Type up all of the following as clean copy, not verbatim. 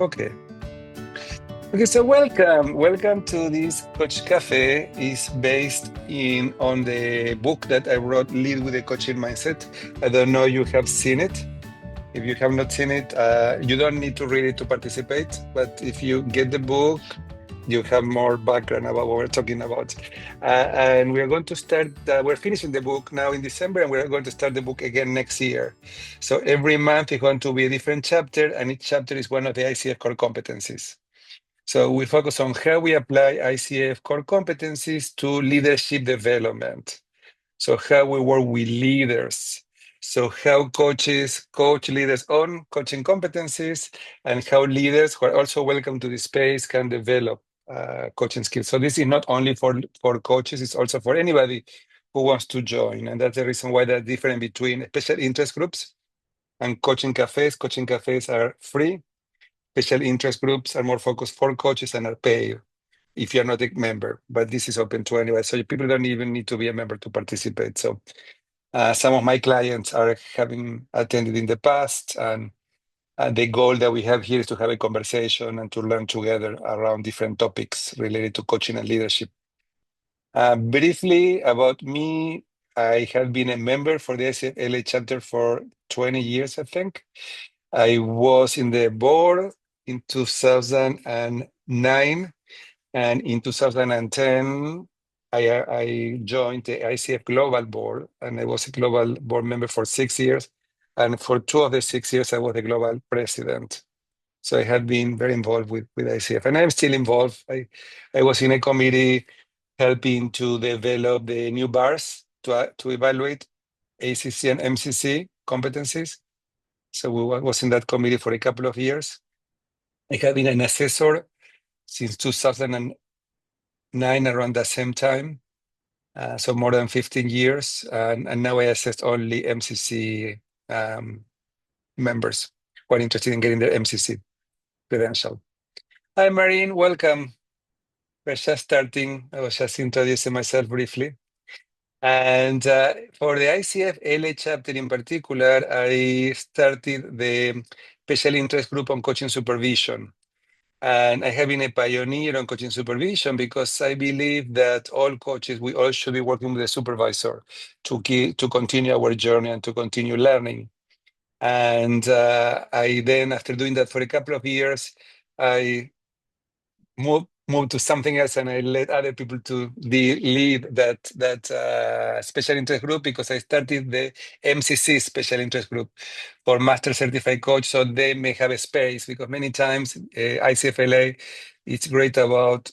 Okay. Okay, so welcome. Welcome to this Coach Cafe. Is based on the book that I wrote, Lead with a Coaching Mindset. I don't know you have seen it. If you have not seen it, you don't need to read it to participate. But if you get the book, you have more background about what we're talking about. And we are going to start, we're finishing the book now in December, and we're going to start the book again next year. So every month is going to be a different chapter, and each chapter is one of the ICF core competencies. So we focus on how we apply ICF core competencies to leadership development. So how we work with leaders. So how coaches coach leaders on coaching competencies, and how leaders who are also welcome to the space can develop coaching skills. So this is not only for coaches, it's also for anybody who wants to join. And that's the reason why there's difference between special interest groups and coaching cafes. Coaching cafes are free. Special interest groups are more focused for coaches and are paid if you're not a member, but this is open to anyone. So people don't even need to be a member to participate. So some of my clients are having attended in the past, and the goal that we have here is to have a conversation and to learn together around different topics related to coaching and leadership. Briefly about me, I have been a member for the SLA chapter for 20 years, I think. I was in the board in 2009, and in 2010, I joined the ICF Global Board, and I was a global board member for 6 years. And for 2 of the 6 years, I was the global president. So I have been very involved with ICF, and I'm still involved. I was in a committee helping to develop the new bars to evaluate ACC and MCC competencies. So we was in that committee for a couple of years. I have been an assessor since 2009, around the same time. So more than 15 years. And now I assess only MCC members who are interested in getting their MCC credential. Hi, Marine, welcome. We're just starting. I was just introducing myself briefly. And for the ICF LA chapter in particular, I started the special interest group on coaching supervision. And I have been a pioneer on coaching supervision because I believe that all coaches, we all should be working with a supervisor to continue our journey and to continue learning. And I then, after doing that for a couple of years, I moved to something else, and I let other people to lead that special interest group, because I started the MCC special interest group for Master Certified Coach, so they may have a space, because many times ICFLA, it's great about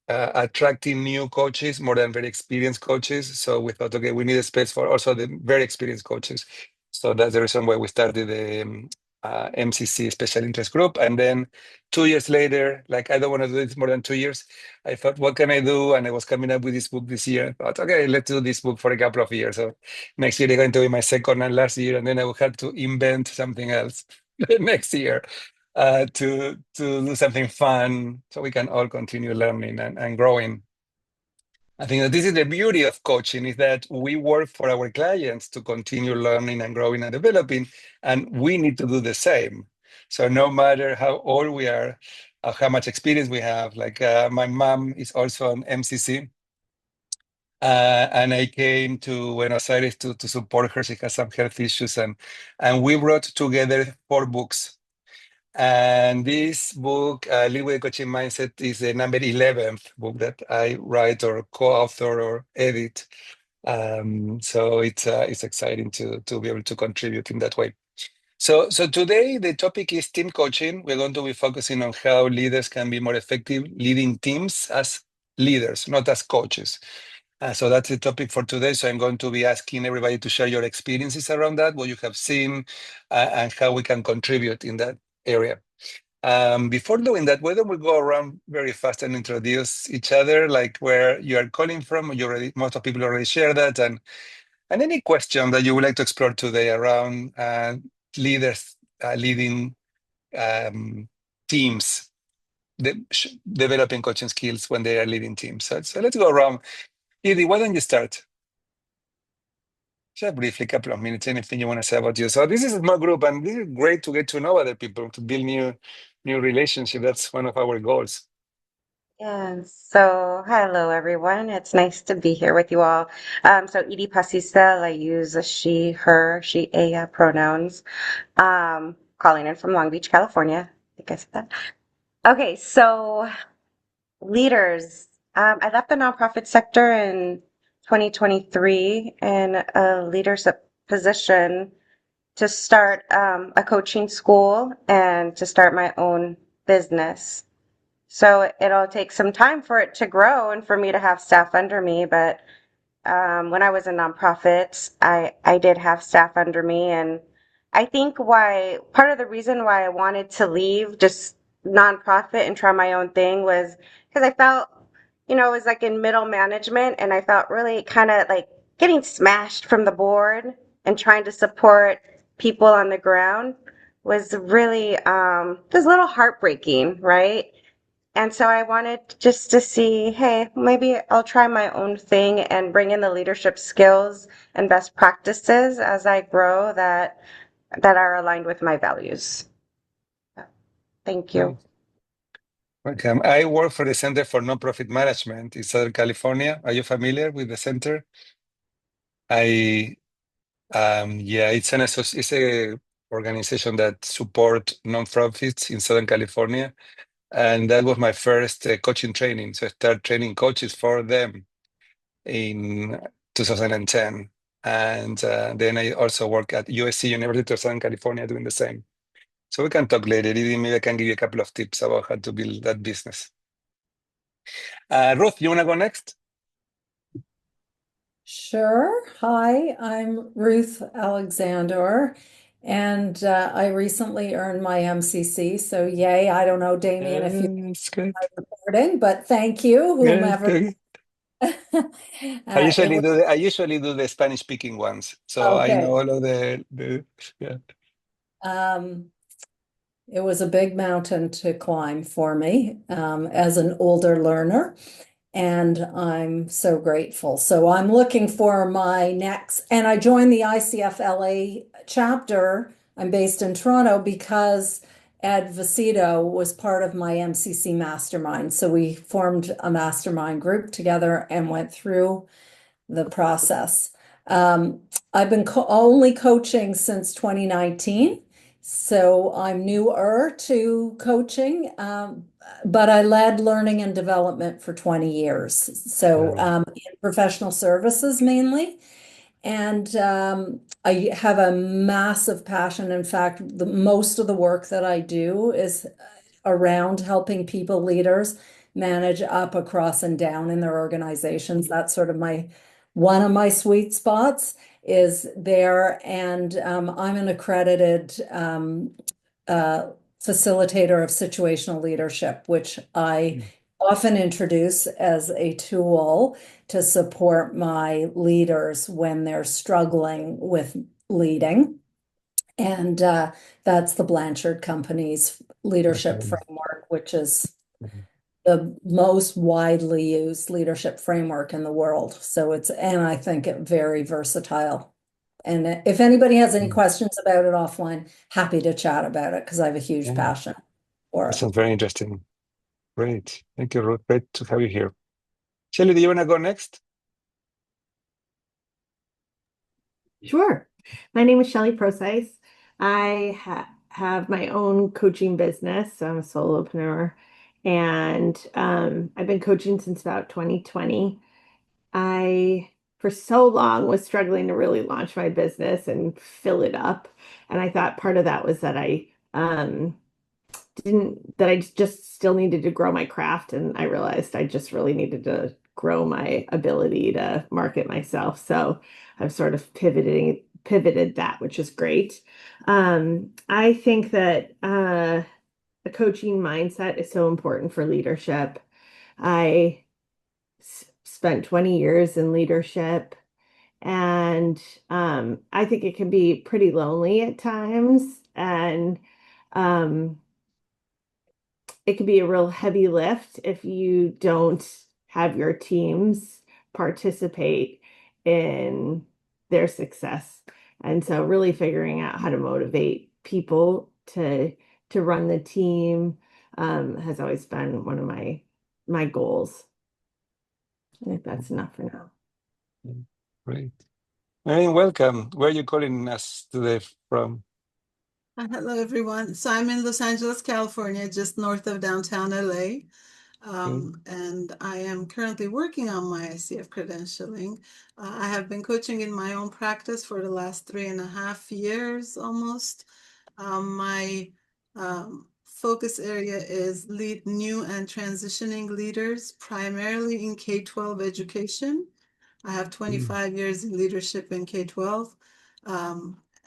attracting new coaches more than very experienced coaches. So we thought, okay, we need a space for also the very experienced coaches. So that's the reason why we started the MCC special interest group. And then 2 years later, like, I don't want to do this more than 2 years. I thought, what can I do? And I was coming up with this book this year. I thought, okay, let's do this book for a couple of years. So next year is going to be my second and last year, and then I will have to invent something else next year to do something fun, so we can all continue learning and growing. I think that this is the beauty of coaching, is that we work for our clients to continue learning and growing and developing, and we need to do the same. So no matter how old we are, how much experience we have, like my mom is also an MCC, and I came to Buenos Aires to support her. She has some health issues, and we wrote together 4 books. And this book, Lead with a Coaching Mindset, is the number 11th book that I write or co-author or edit. So it's exciting to be able to contribute in that way. So today the topic is team coaching. We're going to be focusing on how leaders can be more effective leading teams as leaders, not as coaches. So that's the topic for today. So I'm going to be asking everybody to share your experiences around that, what you have seen, and how we can contribute in that area. Before doing that, why don't we go around very fast and introduce each other, like where you are calling from? Most of people already share that, and any question that you would like to explore today around leaders leading teams, developing coaching skills when they are leading teams. So let's go around. Edie, why don't you start? just briefly, a couple of minutes, anything you want to say about you. So this is a small group, and this is great to get to know other people, to build new relationship. That's one of our goals. Yeah, so hello everyone. It's nice to be here with you all. So Edie Pasisel, I use a she, her, she, ella pronouns. Calling in from Long Beach, California. I think I said that. Okay, so leaders. I left the nonprofit sector in 2023 in a leadership position to start a coaching school and to start my own business. So it'll take some time for it to grow and for me to have staff under me. But when I was in nonprofits, I did have staff under me. And I think why part of the reason why I wanted to leave just nonprofit and try my own thing was because I felt, it was like in middle management and I felt really kind of like getting smashed from the board and trying to support people on the ground was really, it was a little heartbreaking, right? And so I wanted just to see, hey, maybe I'll try my own thing and bring in the leadership skills and best practices as I grow that are aligned with my values. Thank you. Great. Welcome. I work for the Center for Nonprofit Management in Southern California. Are you familiar with the center? I yeah, it's a organization that support nonprofits in Southern California, and that was my first coaching training. So I started training coaches for them in 2010, and then I also work at USC, University of Southern California, doing the same. So we can talk later. Even maybe I can give you a couple of tips about how to build that business. Ruth, you want to go next? Sure. Hi, I'm Ruth Alexander, and I recently earned my MCC. So, yay. I don't know, Damian, if you're That's good. recording, but thank you, Yeah, whomever. It was I usually do the Spanish speaking ones, so I okay. know all of the yeah. Um, it was a big mountain to climb for me as an older learner. And I'm so grateful. So I'm looking for my next, and I joined the ICFLA chapter. I'm based in Toronto because Ed Vecito was part of my MCC mastermind. So we formed a mastermind group together and went through the process. Um, I've been only coaching since 2019, so I'm newer to coaching, but I led learning and development for 20 years. So Um, in professional services mainly. And I have a massive passion. In fact, most of the work that I do is around helping people, leaders, manage up, across, and down in their organizations. That's sort of one of my sweet spots is there. And I'm an accredited uh, facilitator of situational leadership, which I often introduce as a tool to support my leaders when they're struggling with leading. And that's the Blanchard Company's leadership okay. framework, which is the most widely used leadership framework in the world. So and I think it very versatile. And if anybody has any questions about it offline, happy to chat about it because I have a huge Yeah, passion for that it. sounds very interesting. Great. Thank you, Ruth. Great to have you here. Shelly, do you want to go next? Sure. My name is Shelley Procyse. I have my own coaching business. So I'm a solopreneur, and I've been coaching since about 2020. I, for so long, was struggling to really launch my business and fill it up. And I thought part of that was that I just still needed to grow my craft, and I realized I just really needed to grow my ability to market myself. So I've sort of pivoted that, which is great. I think that a coaching mindset is so important for leadership. I spent 20 years in leadership, and I think it can be pretty lonely at times, and um, it can be a real heavy lift if you don't have your teams participate in their success. And so really figuring out how to motivate people to run the team has always been one of my goals. I think that's enough for now. Great. Marion, welcome. Where are you calling us today from? Hello, everyone. So I'm in Los Angeles, California, just north of downtown LA. And I am currently working on my ICF credentialing. I have been coaching in my own practice for the last 3.5 years almost. My focus area is lead new and transitioning leaders, primarily in K-12 education. I have 25 years in leadership in K-12.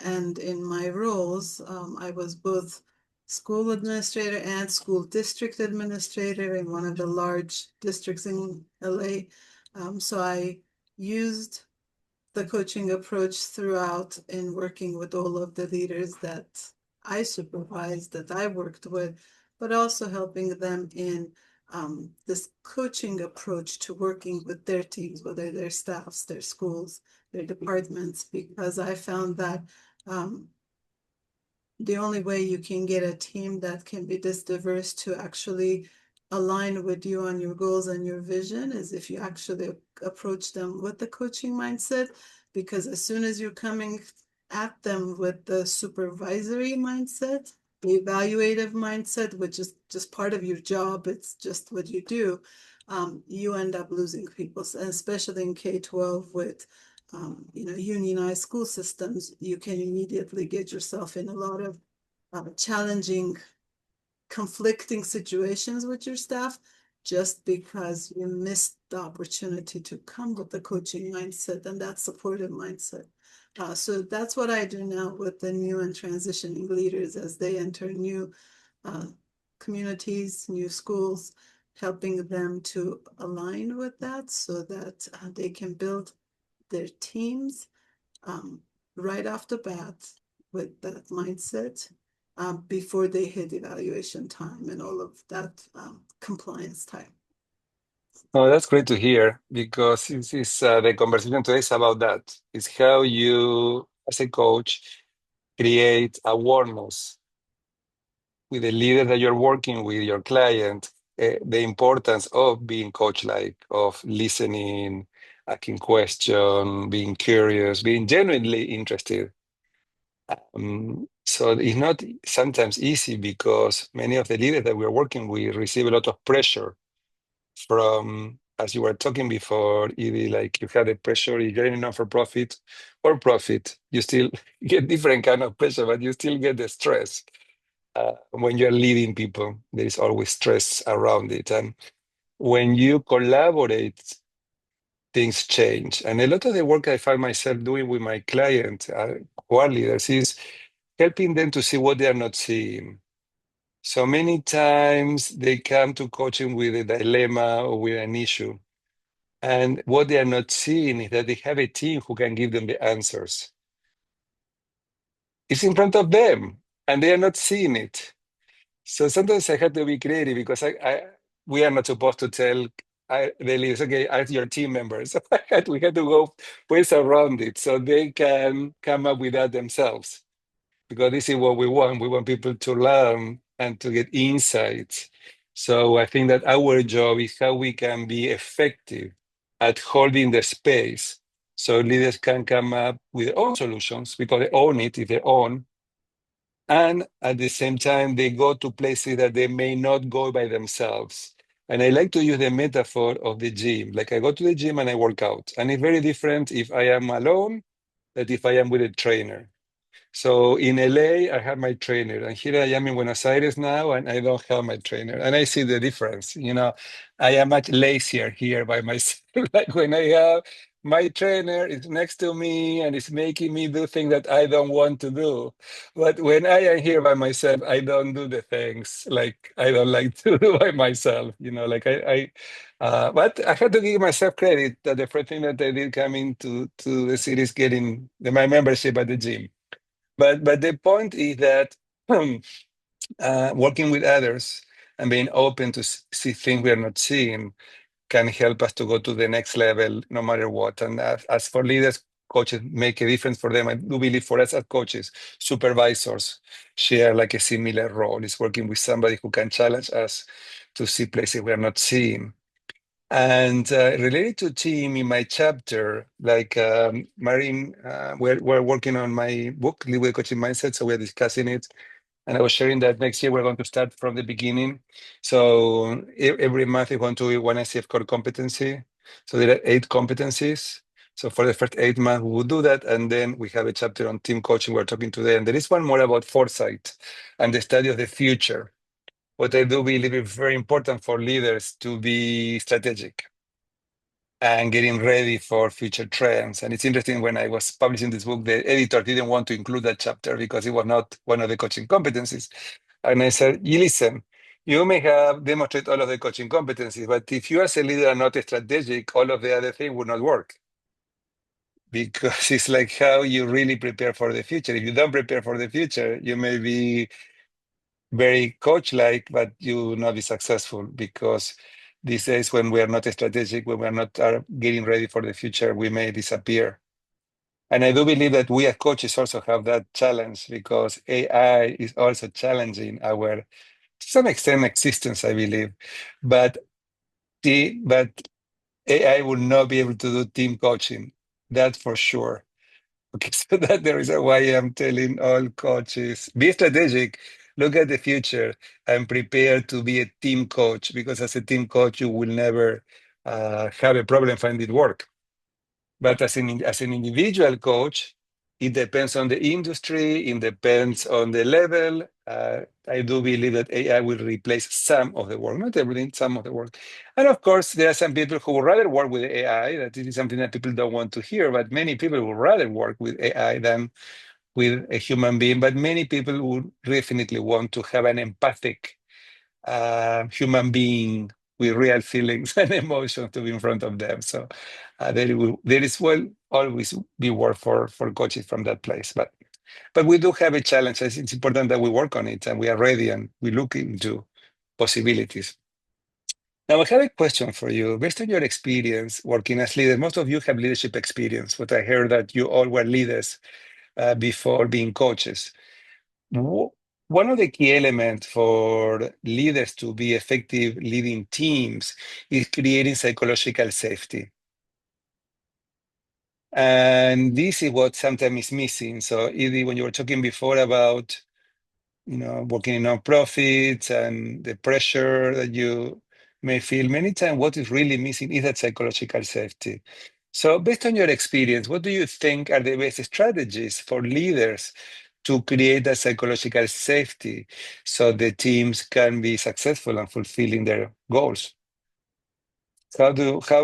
And in my roles, I was both school administrator and school district administrator in one of the large districts in LA. So I used the coaching approach throughout in working with all of the leaders that I supervised, that I worked with, but also helping them in this coaching approach to working with their teams, whether their staffs, their schools, their departments, because I found that the only way you can get a team that can be this diverse to actually align with you on your goals and your vision is if you actually approach them with the coaching mindset, because as soon as you're coming at them with the supervisory mindset, the evaluative mindset, which is just part of your job, it's just what you do, you end up losing people, and especially in K-12 with unionized school systems, you can immediately get yourself in a lot of challenging, conflicting situations with your staff just because you missed the opportunity to come with the coaching mindset and that supportive mindset. So that's what I do now with the new and transitioning leaders as they enter new communities, new schools, helping them to align with that so that they can build their teams right off the bat with that mindset before they hit evaluation time and all of that compliance time. Oh, that's great to hear, because the conversation today is about that. It's how you, as a coach, create awareness with the leader that you're working with, your client, the importance of being coach-like, of listening, asking questions, being curious, being genuinely interested. So it's not sometimes easy because many of the leaders that we're working with receive a lot of pressure from, as you were talking before, Edie, like you have the pressure, you're in non-for-profit or profit, you still get different kind of pressure, but you still get the stress. When you're leading people, there is always stress around it. And when you collaborate, things change. And a lot of the work I find myself doing with my clients, core leaders, is helping them to see what they are not seeing. So many times they come to coaching with a dilemma or with an issue. And what they are not seeing is that they have a team who can give them the answers. It's in front of them, and they are not seeing it. So sometimes I have to be creative because we are not supposed to tell the leaders, okay, as your team members. We had to go ways around it so they can come up with that themselves. Because this is what we want. We want people to learn and to get insights. So I think that our job is how we can be effective at holding the space so leaders can come up with their own solutions because they own it if they own. And at the same time, they go to places that they may not go by themselves. And I like to use the metaphor of the gym. Like I go to the gym and I work out. And it's very different if I am alone than if I am with a trainer. So in LA, I have my trainer, and here I am in Buenos Aires now, and I don't have my trainer. And I see the difference. I am much lazier here by myself. Like when I have my trainer is next to me and it's making me do things that I don't want to do. But when I am here by myself, I don't do the things like I don't like to do by myself. Like but I had to give myself credit that the first thing that I did coming to the city is getting my membership at the gym. But the point is that working with others and being open to see things we are not seeing can help us to go to the next level, no matter what. And as for leaders, coaches make a difference for them. I do believe for us as coaches, supervisors share like a similar role. It's working with somebody who can challenge us to see places we are not seeing. And related to team, in my chapter, like Marine, we're working on my book, Lead with Coaching Mindset, so we're discussing it. And I was sharing that next year we're going to start from the beginning. So every month we want to do one ICF core competency. So there are 8 competencies. So for the first 8 months, we will do that. And then we have a chapter on team coaching we're talking today. And there is one more about foresight and the study of the future. What I do believe is very important for leaders to be strategic and getting ready for future trends. And it's interesting, when I was publishing this book, the editor didn't want to include that chapter because it was not one of the coaching competencies. And I said, you listen, you may have demonstrated all of the coaching competencies, but if you as a leader are not strategic, all of the other things will not work. Because it's like how you really prepare for the future. If you don't prepare for the future, you may be very coach-like, but you will not be successful, because these days when we are not strategic, when we are not getting ready for the future, we may disappear. And I do believe that we as coaches also have that challenge, because AI is also challenging our, to some extent, existence, I believe. But AI will not be able to do team coaching. That's for sure. Okay, so that's the reason why I'm telling all coaches, be strategic, look at the future, and prepare to be a team coach, because as a team coach, you will never have a problem finding work. But as an individual coach, it depends on the industry, it depends on the level. I do believe that AI will replace some of the work, not everything, some of the work. And of course, there are some people who would rather work with AI. That is something that people don't want to hear, but many people would rather work with AI than with a human being. But many people would definitely want to have an empathic human being with real feelings and emotions to be in front of them. So there is will always be work for coaches from that place. But we do have a challenge. It's important that we work on it and we are ready and we look into possibilities. Now, I have a question for you. Based on your experience working as leaders, most of you have leadership experience, but I heard that you all were leaders before being coaches. One of the key elements for leaders to be effective leading teams is creating psychological safety. And this is what sometimes is missing. So, Edie, when you were talking before about, working in nonprofits and the pressure that you may feel, many times what is really missing is that psychological safety. So, based on your experience, what do you think are the best strategies for leaders to create that psychological safety so the teams can be successful and fulfilling their goals? How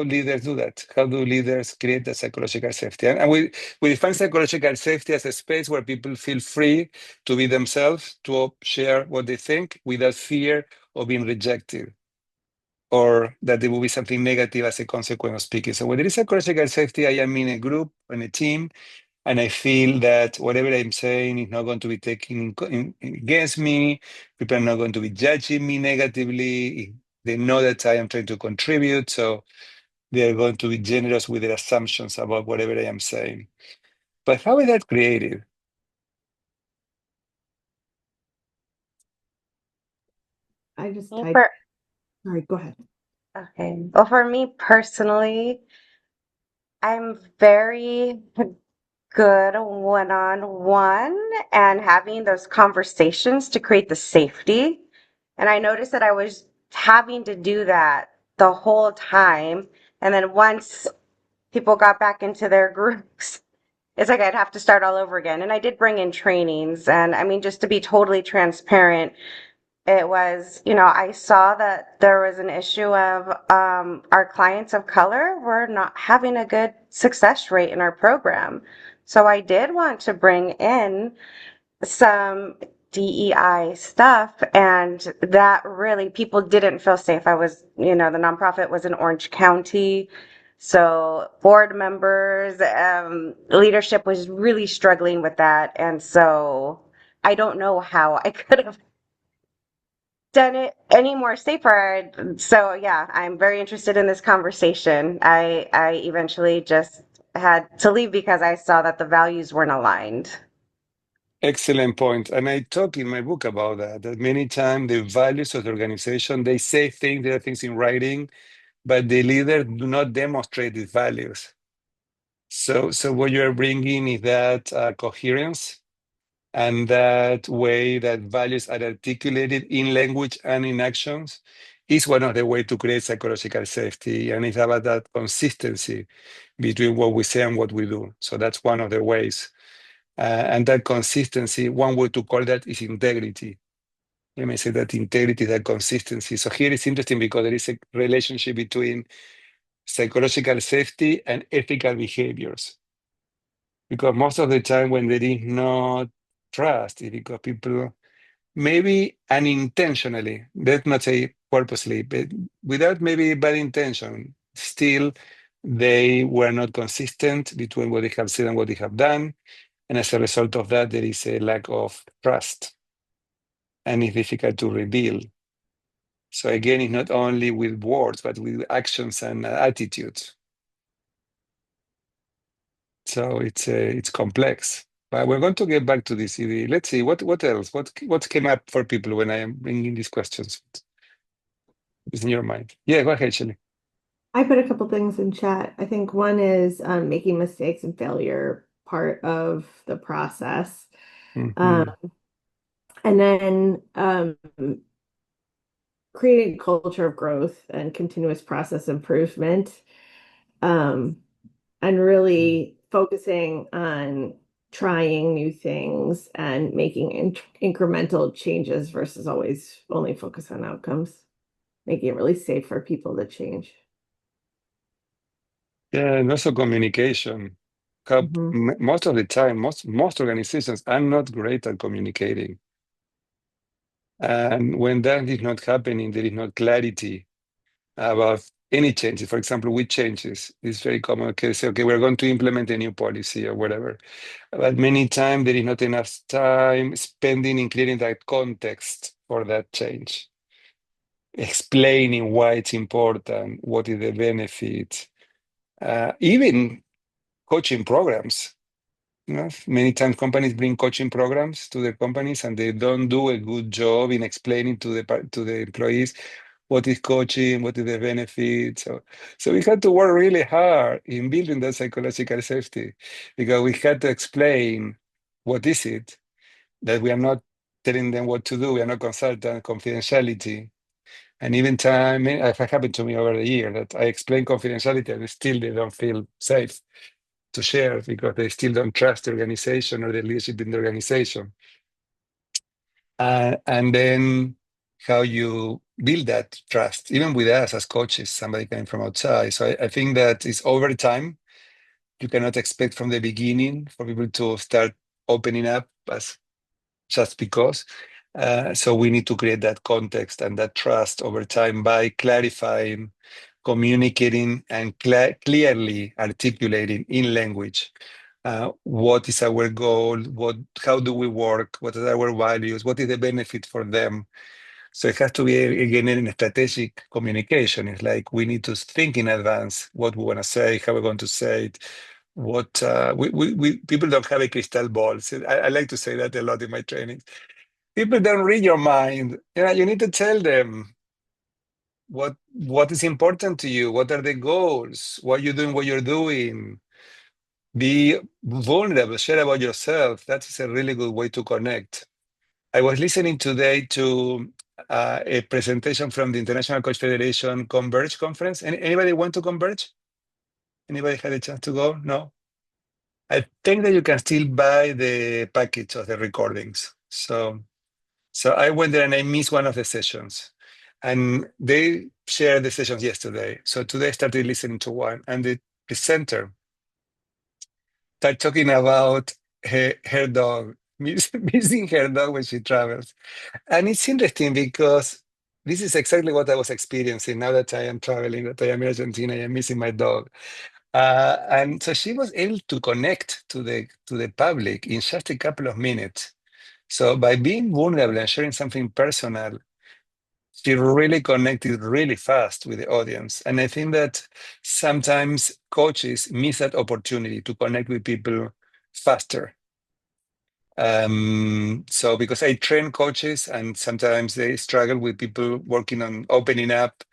leaders do that? How do leaders create that psychological safety? And we define psychological safety as a space where people feel free to be themselves, to share what they think without fear of being rejected, or that there will be something negative as a consequence of speaking. So when there is psychological safety, I am in a group, in a team, and I feel that whatever I'm saying is not going to be taken against me. People are not going to be judging me negatively. They know that I am trying to contribute, so they are going to be generous with their assumptions about whatever I am saying. But how is that created? For, Sorry, go ahead. okay. Well, for me personally, I'm very good one-on-one and having those conversations to create the safety. And I noticed that I was having to do that the whole time. And then once people got back into their groups, it's like I'd have to start all over again. And I did bring in trainings. And I mean, just to be totally transparent, it was, I saw that there was an issue of our clients of color were not having a good success rate in our program. So I did want to bring in some DEI stuff, and that really, people didn't feel safe. The nonprofit was in Orange County. So board members, leadership was really struggling with that. And so I don't know how I could have done it any more safer. So yeah, I'm very interested in this conversation. I eventually just had to leave because I saw that the values weren't aligned. Excellent point. And I talk in my book about that many times the values of the organization, they say things, there are things in writing, but the leader do not demonstrate these values. So what you're bringing is that coherence and that way that values are articulated in language and in actions is one of the ways to create psychological safety. And it's about that consistency between what we say and what we do. So that's one of the ways. And that consistency, one way to call that is integrity. Let me say that integrity, that consistency. So here it's interesting because there is a relationship between psychological safety and ethical behaviors. Because most of the time when there is no trust, it's because people maybe unintentionally, let's not say purposely, but without maybe bad intention, still they were not consistent between what they have said and what they have done. And as a result of that, there is a lack of trust and it's difficult to rebuild. So again, it's not only with words, but with actions and attitudes. So it's complex. But we're going to get back to this. Let's see what else. What came up for people when I am bringing these questions? What's in your mind? Yeah, go ahead, Shelley. I put a couple things in chat. I think one is making mistakes and failure part of the process. Mhm. And then creating a culture of growth and continuous process improvement, and really focusing on trying new things and making incremental changes versus always only focus on outcomes, making it really safe for people to change. Yeah, and also communication. Most of the time, most organizations are not great at communicating. And when that is not happening, there is not clarity about any changes. For example, with changes, it's very common. Okay, say, okay, we're going to implement a new policy or whatever. But many times there is not enough time spending in creating that context for that change, explaining why it's important, what is the benefit, even coaching programs. You know, many times companies bring coaching programs to the companies and they don't do a good job in explaining to the employees what is coaching, what is the benefit. So we had to work really hard in building that psychological safety because we had to explain what is it, that we are not telling them what to do, we are not consultant, confidentiality. And even time, it has happened to me over the year that I explain confidentiality and still they don't feel safe to share because they still don't trust the organization or the leadership in the organization. And then how you build that trust, even with us as coaches, somebody coming from outside. So I think that it's over time. You cannot expect from the beginning for people to start opening up as just because. So we need to create that context and that trust over time by clarifying, communicating, and clearly articulating in language what is our goal, how do we work, what are our values, what is the benefit for them. So it has to be again in strategic communication. It's like we need to think in advance what we want to say, how we're going to say it. What we people don't have a crystal ball. So I like to say that a lot in my trainings. People don't read your mind. You need to tell them what is important to you, what are the goals, what you're doing, what you're doing. Be vulnerable, share about yourself. That is a really good way to connect. I was listening today to a presentation from the International Coach Federation Converge conference. Anybody went to Converge? Anybody had a chance to go? No? I think that you can still buy the package of the recordings. So I went there and I missed one of the sessions. And they shared the sessions yesterday. So today I started listening to one. And the presenter started talking about her dog, missing her dog when she travels. And it's interesting because this is exactly what I was experiencing now that I am traveling, that I am in Argentina, I am missing my dog. And so she was able to connect to the public in just a couple of minutes. So by being vulnerable and sharing something personal, She really connected really fast with the audience. And I think that sometimes coaches miss that opportunity to connect with people faster. So because I train coaches and sometimes they struggle with people working on opening up.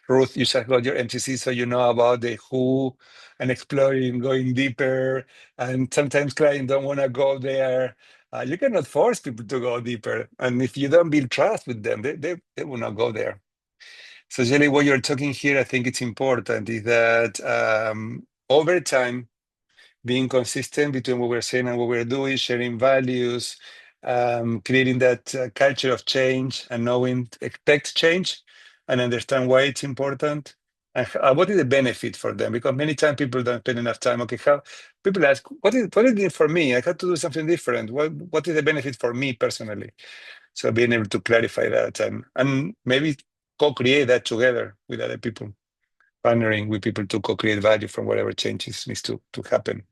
Ruth, you just got your MCC, so you know about the who and exploring, going deeper. And sometimes clients don't want to go there. You cannot force people to go deeper. And if you don't build trust with them, they will not go there. So Jelly, what you're talking here, I think it's important, is that over time, being consistent between what we're saying and what we're doing, sharing values, creating that culture of change and knowing, expect change and understand why it's important. And what is the benefit for them? Because many times people don't spend enough time. Okay, how people ask, what is it for me? I have to do something different. What is the benefit for me personally? So being able to clarify that and maybe co-create that together with other people, partnering with people to co-create value from whatever changes needs to happen.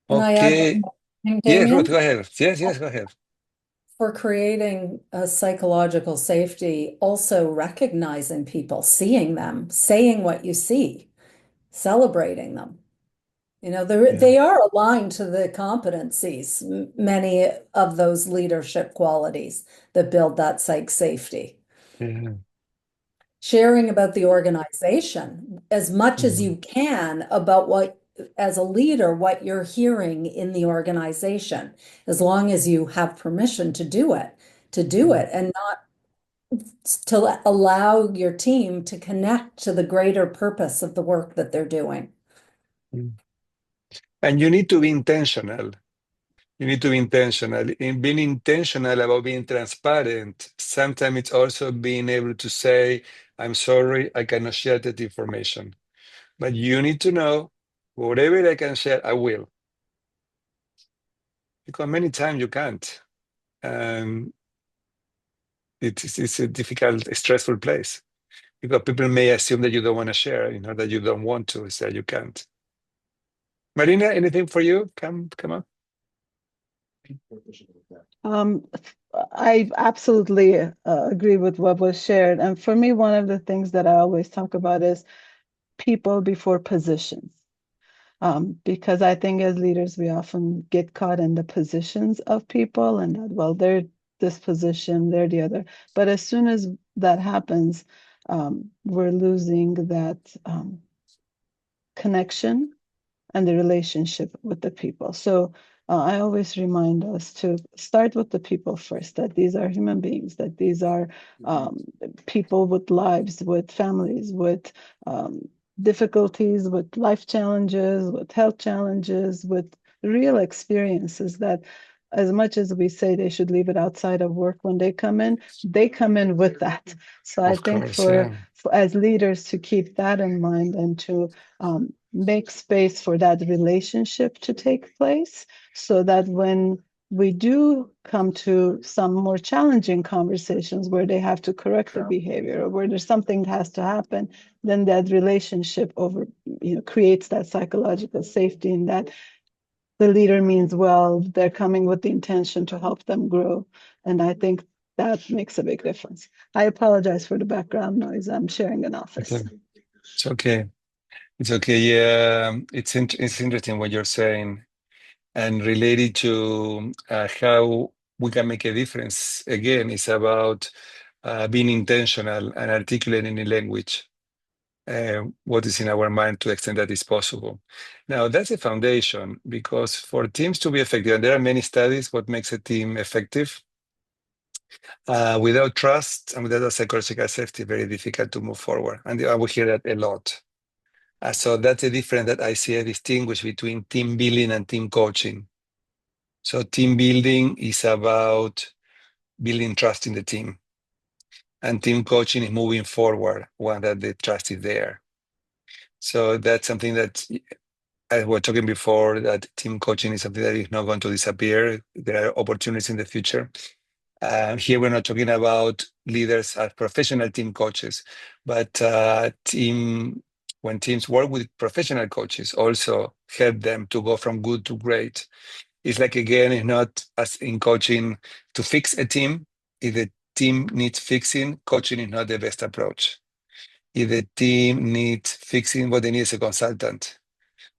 Can I add Okay. one thing, Yeah, Ruth, Damian? go ahead. Yes, go ahead. For creating a psychological safety, also recognizing people, seeing them, saying what you see, celebrating them. Yeah. They are aligned to the competencies, many of those leadership qualities that build that psych safety. Yeah. Sharing about the organization as much as you can about what, as a leader, what you're hearing in the organization, as long as you have permission to do it, and not to allow your team to connect to the greater purpose of the work that they're doing. And you need to be intentional. You need to be intentional. In being intentional about being transparent, sometimes it's also being able to say, I'm sorry, I cannot share that information. But you need to know whatever I can share, I will. Because many times you can't. It's a difficult, stressful place. Because people may assume that you don't want to share, that you don't want to, so you can't. Marina, anything for you? Come on. I absolutely agree with what was shared. And for me, one of the things that I always talk about is people before positions. Because I think as leaders, we often get caught in the positions of people and that, well, they're this position, they're the other. But as soon as that happens, we're losing that connection and the relationship with the people. So I always remind us to start with the people first, that these are human beings, that these are people with lives, with families, with difficulties, with life challenges, with health challenges, with real experiences that as much as we say they should leave it outside of work when they come in with that. So I think for as leaders to keep that in mind and to make space for that relationship to take place so that when we do come to some more challenging conversations where they have to correct the behavior or where there's something that has to happen, then that relationship creates that psychological safety, and that the leader means well, they're coming with the intention to help them grow. And I think that makes a big difference. I apologize for the background noise. I'm sharing an office. It's okay. It's okay. Yeah, it's interesting what you're saying, and related to how we can make a difference. Again, it's about being intentional and articulating in language what is in our mind to the extent that is possible. Now, that's a foundation, because for teams to be effective, and there are many studies, what makes a team effective. Without trust and without a psychological safety, very difficult to move forward. And I will hear that a lot. So that's a difference that I see a distinguish between team building and team coaching. So team building is about building trust in the team. And team coaching is moving forward when that the trust is there. So that's something that, as we were talking before, that team coaching is something that is not going to disappear. There are opportunities in the future. Here we're not talking about leaders as professional team coaches, but when teams work with professional coaches, also help them to go from good to great. It's like, again, it's not as in coaching to fix a team. If the team needs fixing, coaching is not the best approach. If the team needs fixing, what they need is a consultant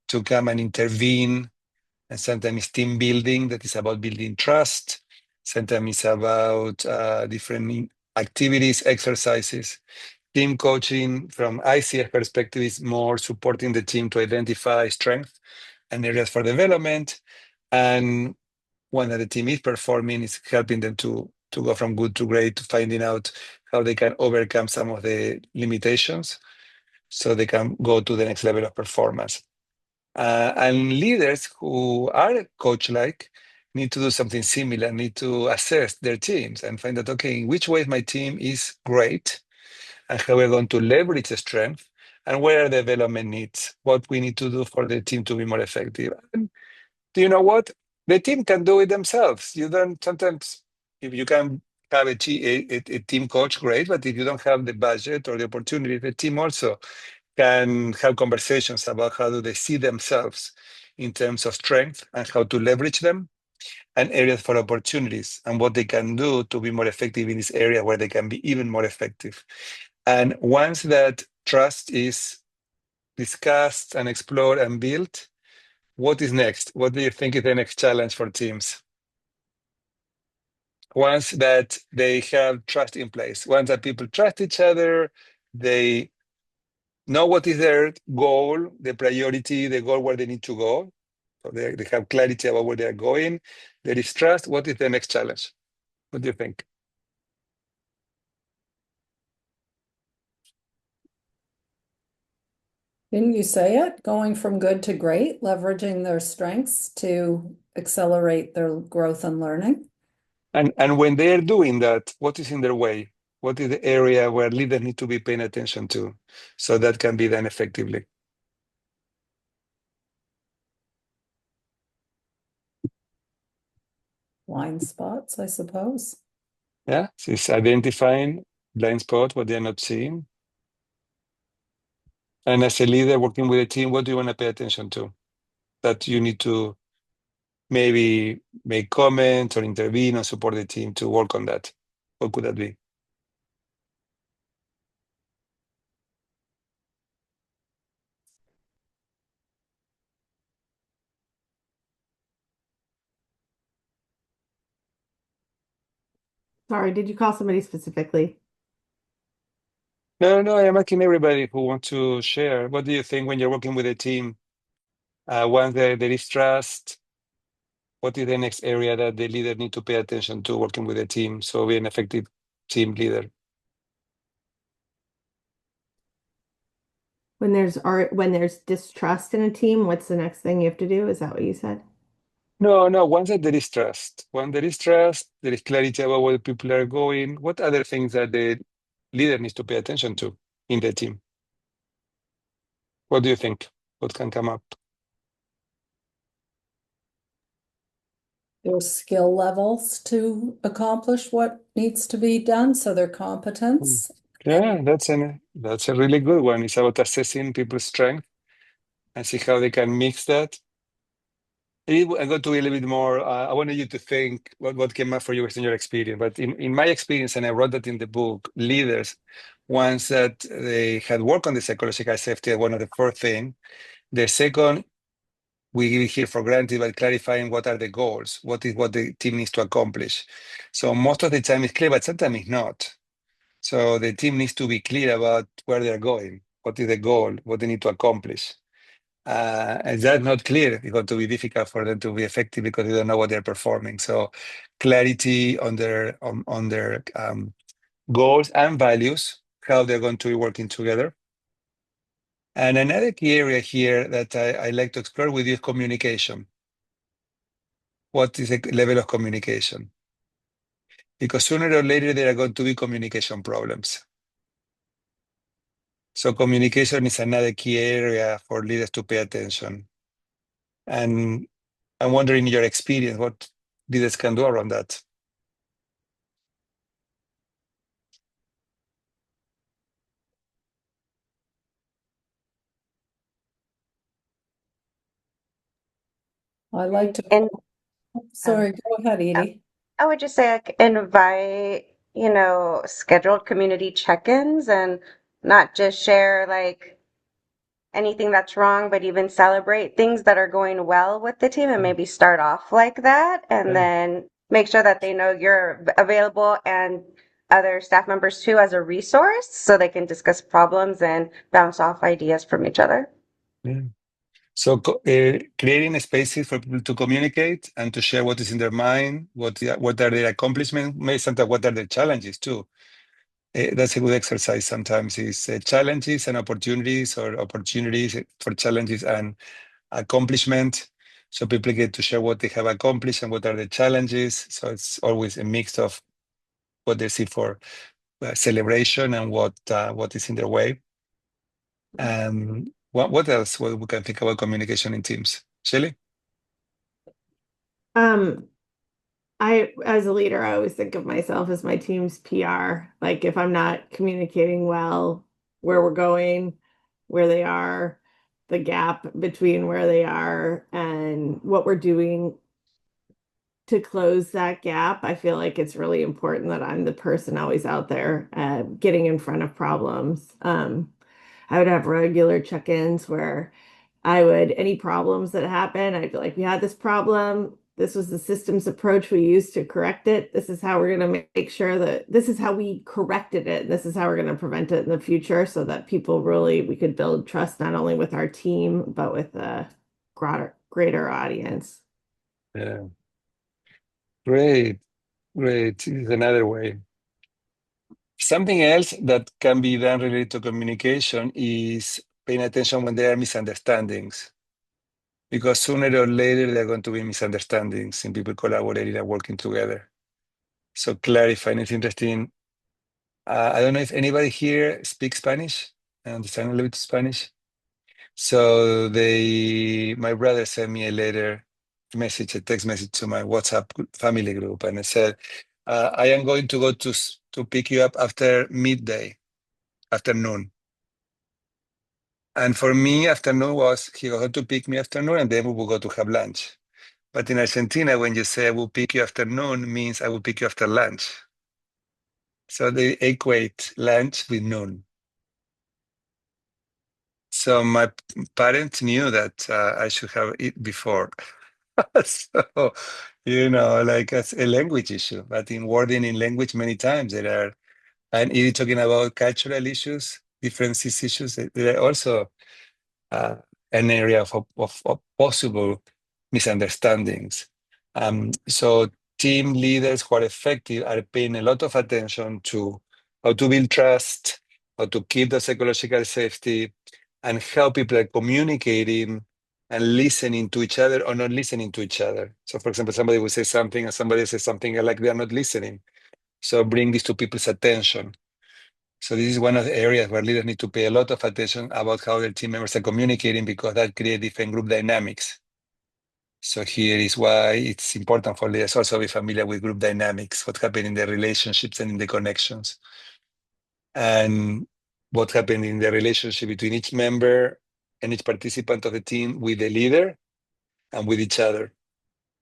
to come and intervene. And sometimes it's team building, that is about building trust. Sometimes it's about different activities, exercises. Team coaching from ACTC perspective is more supporting the team to identify strengths and areas for development. And when the team is performing, is helping them to go from good to great, to finding out how they can overcome some of the limitations so they can go to the next level of performance. And leaders who are coach-like need to do something similar, need to assess their teams and find out, okay, in which ways my team is great and how we're going to leverage the strength and where are the development needs, what we need to do for the team to be more effective. And do you know what? The team can do it themselves. You don't sometimes, if you can have a team coach, great, but if you don't have the budget or the opportunity, the team also can have conversations about how do they see themselves in terms of strength and how to leverage them and areas for opportunities and what they can do to be more effective in this area where they can be even more effective. And once that trust is discussed and explored and built, what is next? What do you think is the next challenge for teams? Once that they have trust in place, once that people trust each other, they know what is their goal, the priority, the goal where they need to go. So they have clarity about where they're going. There is trust. What is the next challenge? What do you think? Didn't you say it? Going from good to great, leveraging their strengths to accelerate their growth and learning? And when they're doing that, what is in their way? What is the area where leaders need to be paying attention to so that can be done effectively? Blind spots, I suppose. Yeah, so it's identifying blind spot, what they're not seeing. And as a leader working with a team, what do you want to pay attention to? That you need to maybe make comments or intervene or support the team to work on that. What could that be? Sorry, did you call somebody specifically? No, I'm asking everybody who wants to share. What do you think when you're working with a team? Once there is trust, what is the next area that the leader need to pay attention to working with a team so be an effective team leader? When there's distrust in a team, what's the next thing you have to do? Is that what you said? No, once that there is trust, when there is trust, there is clarity about where people are going. What other things that the leader needs to pay attention to in the team? What do you think? What can come up? Their skill levels to accomplish what needs to be done, so their competence. Yeah, that's a really good one. It's about assessing people's strength and see how they can mix that. I'm going to be a little bit more. I wanted you to think what came up for you based on your experience. But in my experience, and I wrote that in the book, leaders, once that they had worked on the psychological safety, one of the first things. The second, we give it here for granted, but clarifying what are the goals, what is what the team needs to accomplish. So most of the time it's clear, but sometimes it's not. So the team needs to be clear about where they're going, what is the goal, what they need to accomplish. And that's not clear. It's going to be difficult for them to be effective because they don't know what they're performing. So clarity on their goals and values, how they're going to be working together. And another key area here that I like to explore with you is communication. What is the level of communication? Because sooner or later there are going to be communication problems. So communication is another key area for leaders to pay attention. And I'm wondering in your experience, what leaders can do around that. I like to, And sorry, go ahead, Edie. I would just say, like, invite scheduled community check-ins and not just share like anything that's wrong, but even celebrate things that are going well with the team and maybe start off like that and Yeah. then make sure that they know you're available and other staff members too as a resource so they can discuss problems and bounce off ideas from each other. Yeah. So creating spaces for people to communicate and to share what is in their mind, what are their accomplishments, maybe sometimes what are their challenges too. That's a good exercise sometimes is challenges and opportunities or opportunities for challenges and accomplishment. So people get to share what they have accomplished and what are the challenges. So it's always a mix of what they see for celebration and what is in their way. What else? What we can think about communication in teams? Shelley? As a leader, I always think of myself as my team's PR. Like if I'm not communicating well where we're going, where they are, the gap between where they are and what we're doing to close that gap, I feel like it's really important that I'm the person always out there getting in front of problems. I would have regular check-ins where any problems that happen, I'd be like, we had this problem. This was the systems approach we used to correct it. This is how we're going to make sure that this is how we corrected it. This is how we're going to prevent it in the future so that we could build trust not only with our team, but with a greater audience. Yeah. Great. This is another way. Something else that can be done related to communication is paying attention when there are misunderstandings. Because sooner or later, there are going to be misunderstandings in people collaborating and working together. So clarifying is interesting. I don't know if anybody here speaks Spanish and understand a little bit of Spanish. So my brother sent me a text message to my WhatsApp family group, and it said, "I am going to go to pick you up after midday, afternoon." And for me, afternoon was he got to pick me afternoon, and then we will go to have lunch. But in Argentina, when you say I will pick you afternoon, means I will pick you after lunch. So they equate lunch with noon. So my parents knew that I should have eaten before. So, like it's a language issue, but in wording in language, many times and even talking about cultural issues, differences issues, there are also uh, an area of possible misunderstandings. So team leaders who are effective are paying a lot of attention to how to build trust, how to keep the psychological safety, and how people are communicating and listening to each other or not listening to each other. So, for example, somebody will say something and somebody says something like they are not listening. So bring this to people's attention. So this is one of the areas where leaders need to pay a lot of attention about how their team members are communicating because that creates different group dynamics. So here is why it's important for leaders also be familiar with group dynamics, what happened in the relationships and in the connections. And what happened in the relationship between each member and each participant of the team with the leader and with each other,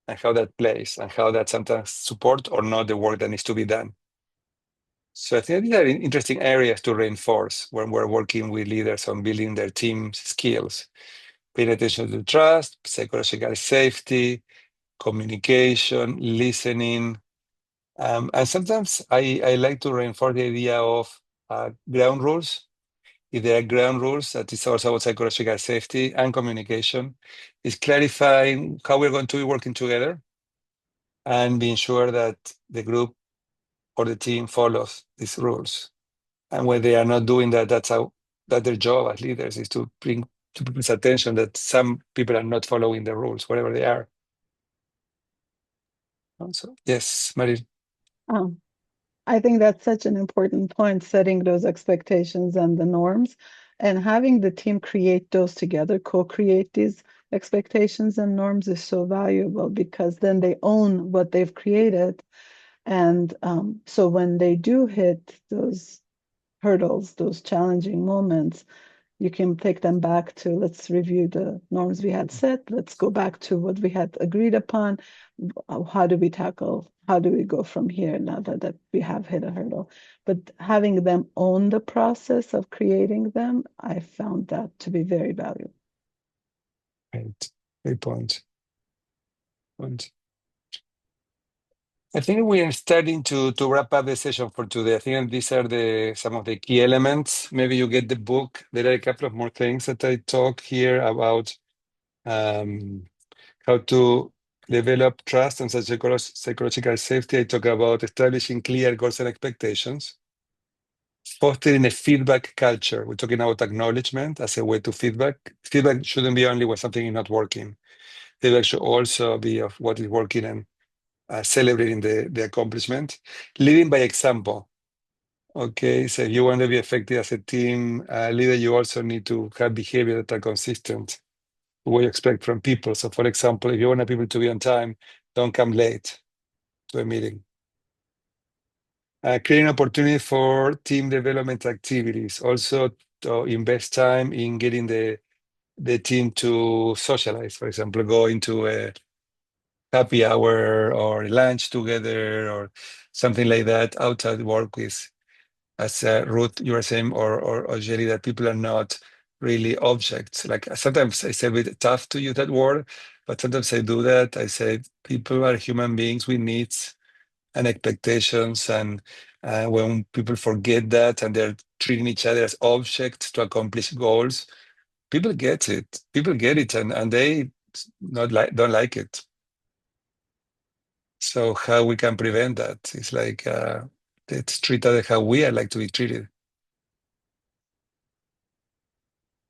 and how that plays, and how that sometimes support or not the work that needs to be done. So I think these are interesting areas to reinforce when we're working with leaders on building their team's skills. Paying attention to trust, psychological safety, communication, listening. And sometimes I like to reinforce the idea of ground rules. If there are ground rules, that is also about psychological safety and communication, is clarifying how we're going to be working together and being sure that the group or the team follows these rules. And when they are not doing that, that's their job as leaders is to bring to people's attention that some people are not following the rules, whatever they are. So, yes, Marie. Um, I think that's such an important point, setting those expectations and the norms, and having the team create those together, co-create these expectations and norms is so valuable because then they own what they've created. And so when they do hit those hurdles, those challenging moments, you can take them back to, let's review the norms we had set. Let's go back to what we had agreed upon. how do we go from here now that we have hit a hurdle? But having them own the process of creating them, I found that to be very valuable. Right. Great point. I think we are starting to wrap up the session for today. I think these are some of the key elements. Maybe you get the book. There are a couple of more things that I talk here about how to develop trust and psychological safety. I talk about establishing clear goals and expectations, fostering a feedback culture. We're talking about acknowledgement as a way to feedback. Feedback shouldn't be only when something is not working. Feedback should also be of what is working and celebrating the accomplishment. Leading by example. Okay, so if you want to be effective as a team leader, you also need to have behavior that are consistent with what you expect from people. So, for example, if you want people to be on time, don't come late to a meeting. Creating opportunity for team development activities. Also, to invest time in getting the team to socialize. For example, go into a happy hour or lunch together or something like that outside work with, as Ruth, you were saying, or Jelly, that people are not really objects. Like sometimes I say a bit tough to use that word, but sometimes I do that. I say people are human beings with needs and expectations. And when people forget that and they're treating each other as objects to accomplish goals, people get it. People get it and they don't like it. So how we can prevent that? It's like let's treat others how we are like to be treated.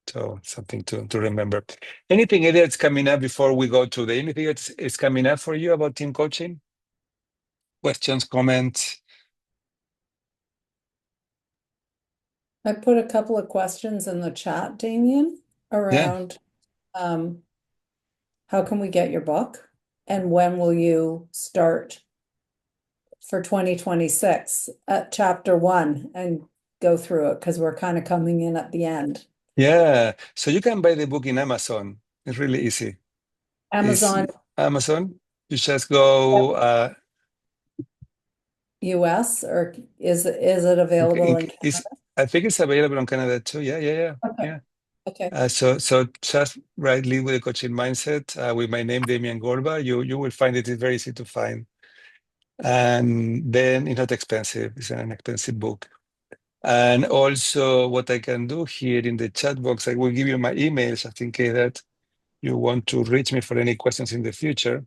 So something to remember. Anything that's coming up before we go to anything that is coming up for you about team coaching? Questions, comments? I put a couple of questions in the chat, Damian, around how can we get your book and when will you start for 2026 at chapter 1 and go through it because we're kind of coming in at the end. Yeah, so you can buy the book in Amazon. It's really easy. Amazon Amazon. You just go US, or is it available in Canada? I think it's available in Canada too. Yeah. Okay. So just write Lead with a Coaching Mindset with my name, Damian Goldvarg. You will find it is very easy to find. And then it's not expensive. It's an inexpensive book. And also what I can do here in the chat box, I will give you my emails just in case that you want to reach me for any questions in the future.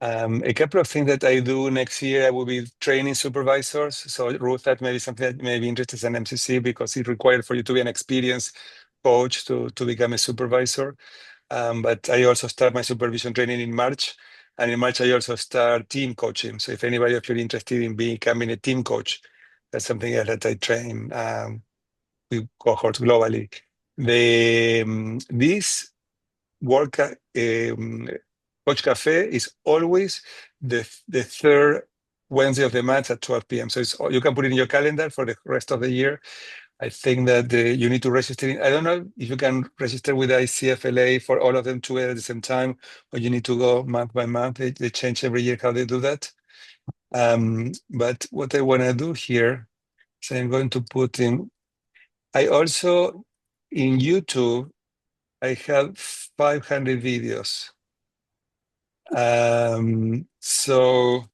A couple of things that I do next year, I will be training supervisors. So Ruth, that may be something that may be interested in MCC because it's required for you to be an experienced coach to become a supervisor. But I also start my supervision training in March. And in March, I also start team coaching. So if anybody of you are interested in becoming a team coach, that's something else that I train with cohorts globally. This work Coach Cafe is always the third Wednesday of the month at 12 p.m. So you can put it in your calendar for the rest of the year. I think that you need to register. I don't know if you can register with ICFLA for all of them together at the same time, or you need to go month by month. They change every year how they do that. But what I want to do here is I'm going to put in. I also, in YouTube, I have 500 videos. So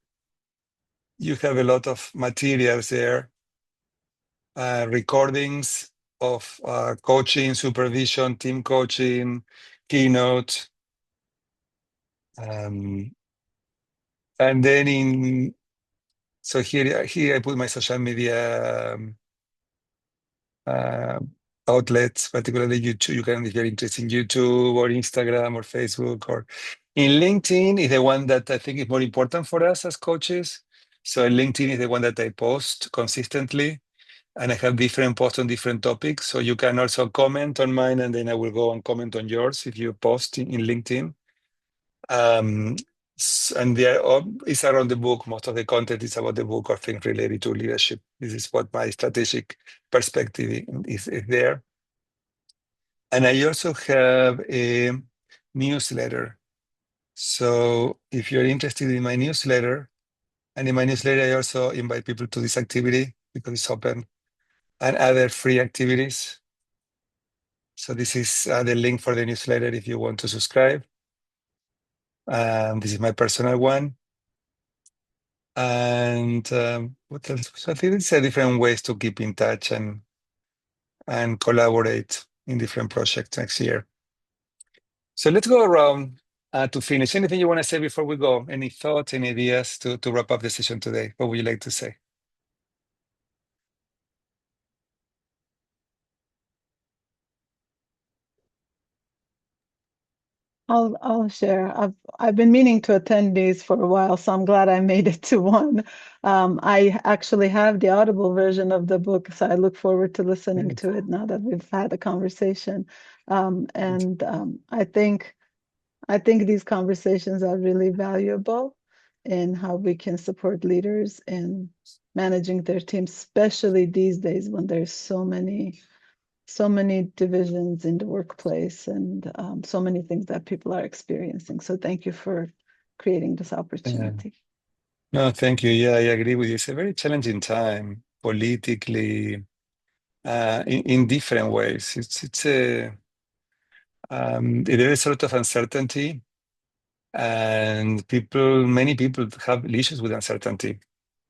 you have a lot of materials there, recordings of coaching, supervision, team coaching, keynote. And then so here I put my social media outlets, particularly YouTube. You can, if you're interested in YouTube or Instagram or Facebook, or in LinkedIn is the one that I think is more important for us as coaches. So LinkedIn is the one that I post consistently, and I have different posts on different topics. So you can also comment on mine, and then I will go and comment on yours if you post in LinkedIn. And it's around the book. Most of the content is about the book or things related to leadership. This is what my strategic perspective is there. And I also have a newsletter. So if you're interested in my newsletter, and in my newsletter, I also invite people to this activity because it's open, and other free activities. So this is the link for the newsletter if you want to subscribe. This is my personal one. And what else? So I think it's different ways to keep in touch and collaborate in different projects next year. So let's go around to finish. Anything you want to say before we go? Any thoughts, any ideas to wrap up the session today? What would you like to say? I'll share. I've been meaning to attend these for a while, so I'm glad I made it to one. I actually have the Audible version of the book, so I look forward to listening to it now that we've had a conversation. I think these conversations are really valuable in how we can support leaders in managing their teams, especially these days when there's so many divisions in the workplace and so many things that people are experiencing. So thank you for creating this opportunity. No, thank you. Yeah, I agree with you. It's a very challenging time politically, in different ways. There is a lot of uncertainty, and many people have issues with uncertainty.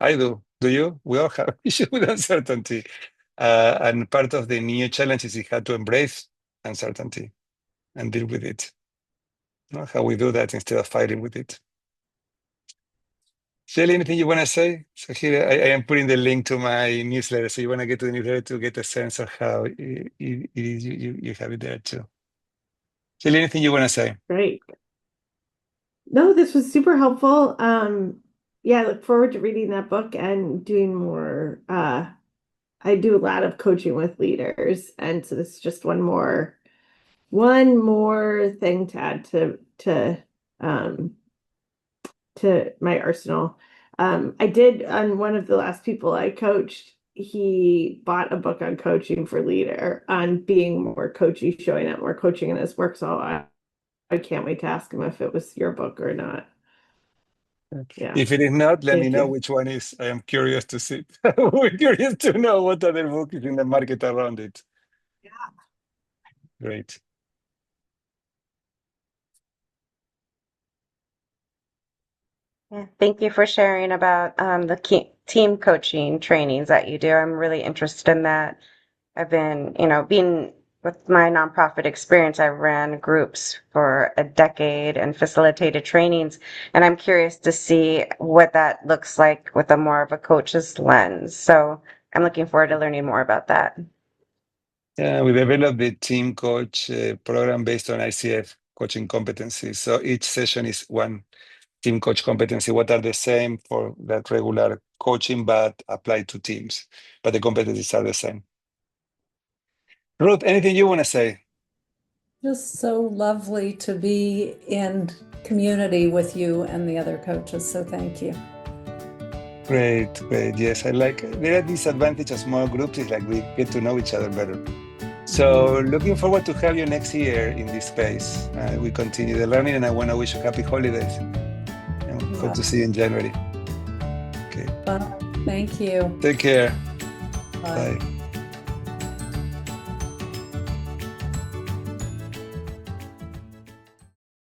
I do. Do you? We all have issues with uncertainty. And part of the new challenge is we have to embrace uncertainty and deal with it. You know, how we do that instead of fighting with it. Shelly, anything you want to say? So here I am putting the link to my newsletter. So you want to get to the newsletter to get a sense of how it is you have it there too. Shelly, anything you want to say? Great. No, this was super helpful. Yeah, I look forward to reading that book and doing more. I do a lot of coaching with leaders, and so this is just one more thing to add to my arsenal. I did, on one of the last people I coached, he bought a book on coaching for leader, on being more coachy, showing up more coaching in his work. So I can't wait to ask him if it was your book or not. Yeah. If it is not, let me Thank know you. which one is. I am curious to see. We're curious to know what other book is in the market around it. Yeah. Great. Yeah, thank you for sharing about the team coaching trainings that you do. I'm really interested in that. I've been, being with my nonprofit experience, I ran groups for a decade and facilitated trainings, and I'm curious to see what that looks like with a more of a coach's lens. So I'm looking forward to learning more about that. Yeah, we developed the team coach program based on ICF coaching competencies. So each session is one team coach competency. What are the same for that regular coaching, but applied to teams? But the competencies are the same. Ruth, anything you want to say? Just so lovely to be in community with you and the other coaches. So thank you. Great. Yes, I like it. There are disadvantages of small groups is like we get to know each other better. So looking forward to have you next year in this space. We continue the learning, and I want to wish you happy holidays. And hope to see you in January. Okay. Thank you. Take care. Bye. Bye.